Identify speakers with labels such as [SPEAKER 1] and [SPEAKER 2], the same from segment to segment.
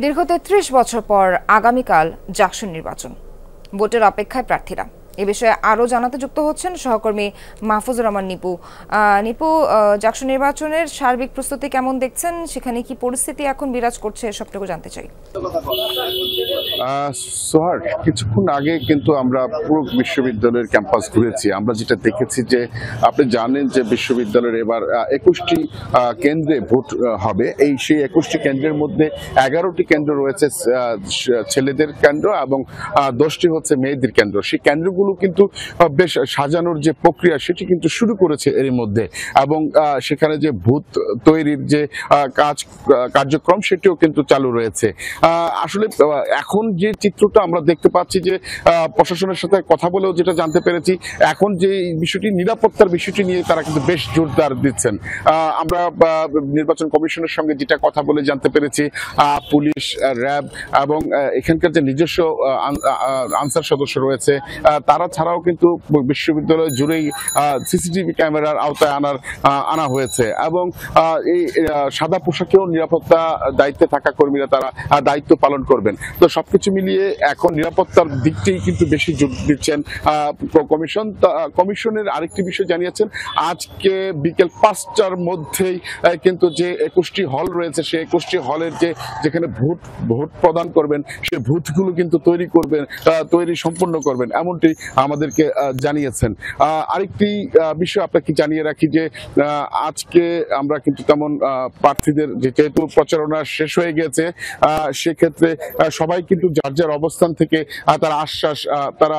[SPEAKER 1] দীর্ঘ ৩৩ বছর পর আগামীকাল জাকসু নির্বাচন, ভোটের অপেক্ষায় প্রার্থীরা। এ বিষয়ে আরও জানাতে যুক্ত হচ্ছেন সহকর্মী মাহফুজুর রহমান নিপু। নিপু, জাকসু নির্বাচনের সার্বিক প্রস্তুতি কেমন দেখছেন? সেখানে কি পরিস্থিতি এখন বিরাজ করছে, সবটুকু জানতে চাই।
[SPEAKER 2] সোহার, কিছুক্ষণ আগে কিন্তু আমরা পুরো বিশ্ববিদ্যালয়ের ক্যাম্পাস ঘুরেছি। আমরা যেটা দেখেছি যে আপনি জানেন যে বিশ্ববিদ্যালয়ের এবার 21টি কেন্দ্রে ভোট হবে। সেই 21টি কেন্দ্রের মধ্যে 11টি কেন্দ্র রয়েছে ছেলেদের কেন্দ্র এবং 10টি হচ্ছে মেয়েদের কেন্দ্র। সেই কেন্দ্রগুলো কিন্তু বেশ সাজানোর যে প্রক্রিয়া সেটি কিন্তু শুরু করেছে এর মধ্যে, এবং সেখানে যে ভূত তৈরির যে কার্যক্রম সেটিও কিন্তু চালু রয়েছে। আসলে এখন যে চিত্রটা আমরা দেখতে পাচ্ছি যে প্রশাসনের সাথে কথা বলেও যেটা জানতে পেরেছি, এখন যে বিষয়টি নিরাপত্তার বিষয়টি নিয়ে তারা কিন্তু বেশ জোরদার দিচ্ছেন। আমরা নির্বাচন কমিশনের সঙ্গে যেটা কথা বলে জানতে পেরেছি, পুলিশ, র্যাব এবং এখানকার যে নিজস্ব আনসার সদস্য রয়েছে তারা ছাড়াও কিন্তু বিশ্ববিদ্যালয় জুড়েই সিসিটিভি ক্যামেরার আওতায় আনা হয়েছে, এবং এই সাদা পোশাকেও নিরাপত্তা দায়িত্বে থাকা কর্মীরা তারা দায়িত্ব পালন করবেন। তো সবকিছু মিলিয়ে এখন নিরাপত্তার দিকটাই কিন্তু বেশি জোর দিচ্ছেন কমিশনের আরেকটি বিষয় জানিয়েছেন, আজকে বিকেল 5টার মধ্যেই কিন্তু যে 21টি হল রয়েছে সেই 21টি হলের যেখানে ভোট প্রদান করবেন সেই ভূতগুলো কিন্তু তৈরি সম্পন্ন করবেন, এমনটি আমাদেরকে জানিয়েছেন। আরেকটি বিষয় আপনাকে জানিয়ে রাখি যে আজকে আমরা কিন্তু তেমন প্রার্থীদের যেহেতু প্রচারণা শেষ হয়ে গেছে সেক্ষেত্রে সবাই কিন্তু যার যার অবস্থান থেকে তারা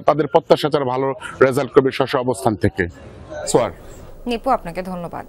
[SPEAKER 2] তাদের প্রত্যাশা তারা ভালো রেজাল্ট করবে স্ব অবস্থান থেকে। সোয়ার,
[SPEAKER 1] নিপু, আপনাকে ধন্যবাদ।